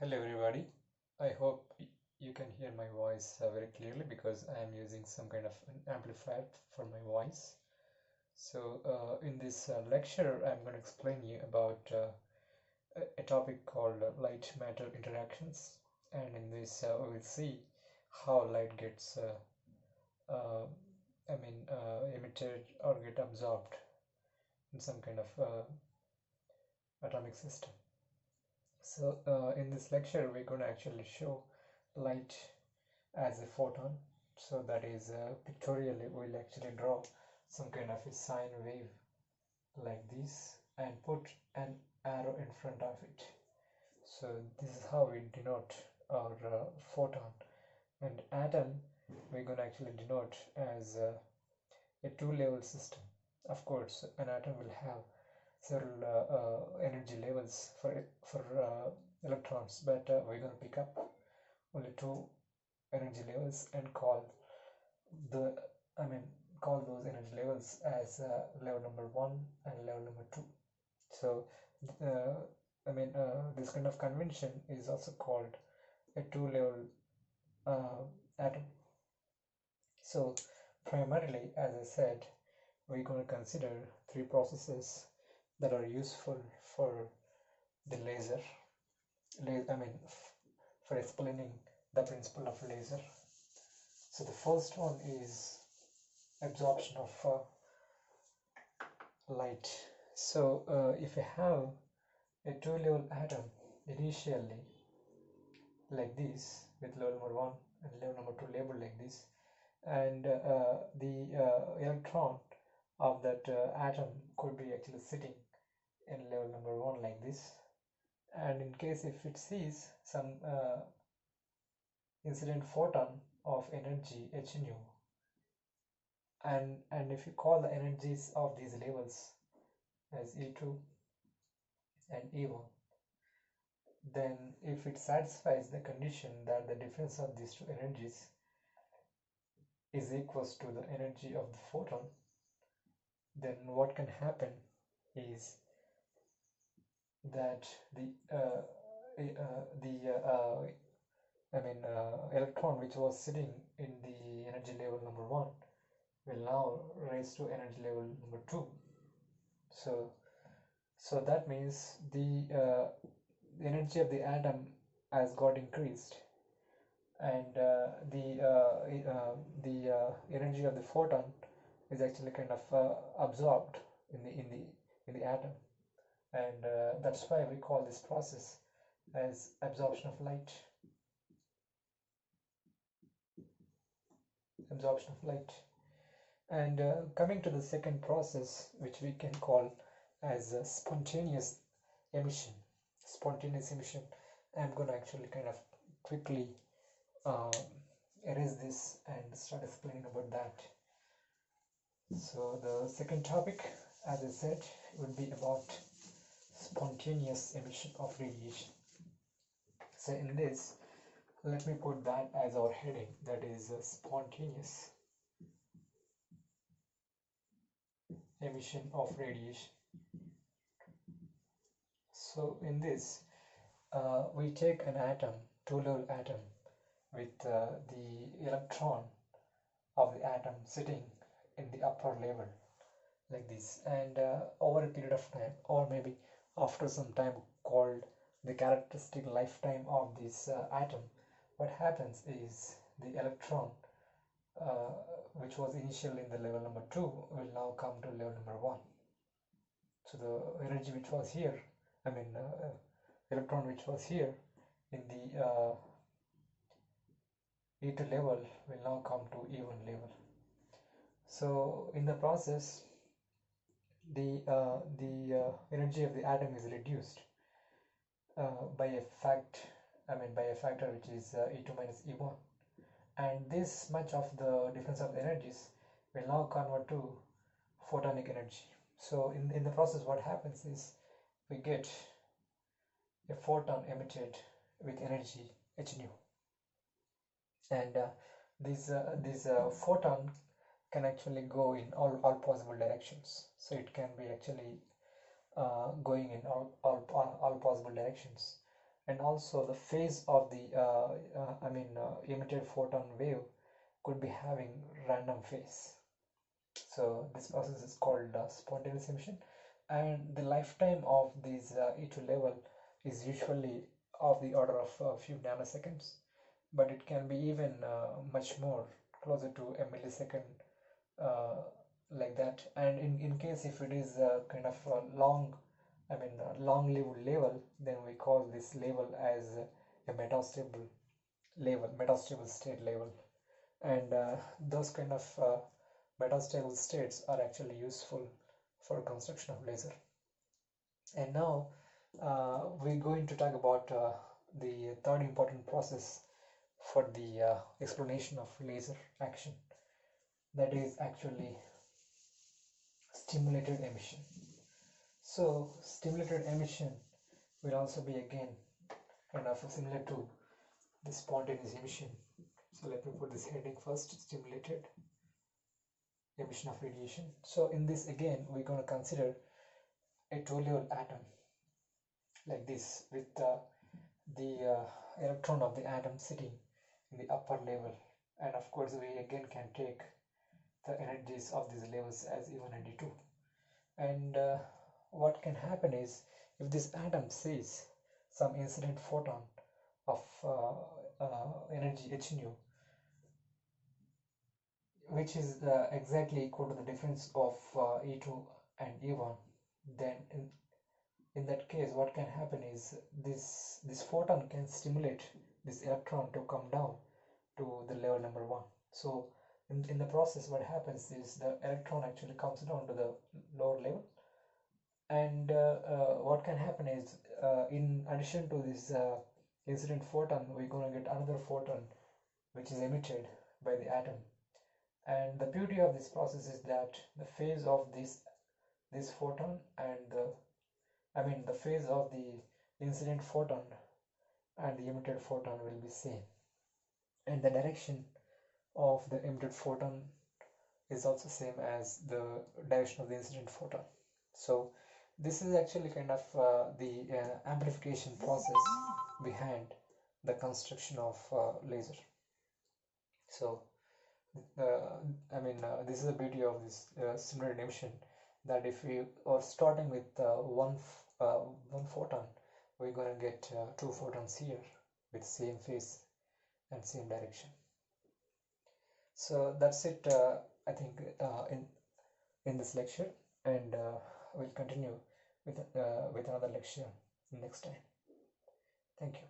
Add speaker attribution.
Speaker 1: Hello everybody. I hope you can hear my voice very clearly because I am using some kind of an amplifier for my voice. So in this lecture I'm going to explain you about a topic called light matter interactions, and in this we will see how light gets uh, emitted or get absorbed in some kind of atomic system. So in this lecture we're going to actually show light as a photon. So that is pictorially we'll actually draw some kind of a sine wave like this and put an arrow in front of it. So this is how we denote our photon, and atom we're going to actually denote as a two-level system. Of course an atom will have several energy levels for electrons, but we're going to pick up only two energy levels and the I mean call those energy levels as level number 1 and level number 2. So this kind of convention is also called a two-level atom. So primarily, as I said, we're going to consider three processes that are useful for the laser. For explaining the principle of laser. So the first one is absorption of light. So if you have a two-level atom initially like this, with level number 1 and level number 2 labeled like this, and the electron of that atom could be actually sitting in level number 1 like this, and in case if it sees some incident photon of energy h nu, and if you call the energies of these levels as E2 and E1, then if it satisfies the condition that the difference of these two energies is equals to the energy of the photon, then what can happen is that electron which was sitting in the energy level number 1 will now raise to energy level number 2. So that means the energy of the atom has got increased, and the energy of the photon is actually kind of absorbed in the atom, and that's why we call this process as absorption of light. And coming to the second process, which we can call as spontaneous emission. I'm going to actually kind of quickly uh, erase this and start explaining about that. So the second topic, as I said, would be about spontaneous emission of radiation. So in this, let me put that as our heading, that is spontaneous emission of radiation. So in this, we take an atom, two-level atom, with the electron of the atom sitting in the upper level like this, and over a period of time, or maybe after some time, called the characteristic lifetime of this atom, what happens is the electron uh, which was initially in the level number 2 will now come to level number 1. So the energy which was here, electron which was here in the E2 level will now come to E1 level. So in the process, the energy of the atom is reduced by a factor which is E2 minus E1, and this much of the difference of energies will now convert to photonic energy. So in the process, what happens is we get a photon emitted with energy h nu, and this photon can actually go in all possible directions. So it can be actually going in all possible directions, and also the phase of the emitted photon wave could be having random phase. So this process is called spontaneous emission, and the lifetime of these E2 level is usually of the order of a few nanoseconds, but it can be even much more, closer to a millisecond, uh, like that. And in case if it is kind of a long-lived level, then we call this level as a metastable state level. And those kind of metastable states are actually useful for construction of laser. And now we're going to talk about the third important process for the explanation of laser action, that is actually stimulated emission. So stimulated emission will also be again kind of similar to the spontaneous emission. So let me put this heading first: stimulated emission of radiation. So in this again we're going to consider a 2-level atom like this, with the electron of the atom sitting in the upper level, and of course we again can take the energies of these levels as E1 and E2. And what can happen is, if this atom sees some incident photon of energy h nu, which is exactly equal to the difference of E2 and E1, then in that case what can happen is this photon can stimulate this electron to come down to the level number 1. So in the process what happens is the electron actually comes down to the lower level, and what can happen is, in addition to this incident photon, we're going to get another photon which is emitted by the atom. And the beauty of this process is that the phase of this photon and the phase of the incident photon and the emitted photon will be same, and the direction of the emitted photon is also same as the direction of the incident photon. So this is actually kind of the amplification process behind the construction of laser. So this is the beauty of this simulated emission, that if we are starting with one photon, we're going to get 2 photons here with same phase and same direction. So that's it, I think, in this lecture, and we'll continue with another lecture next time. Thank you.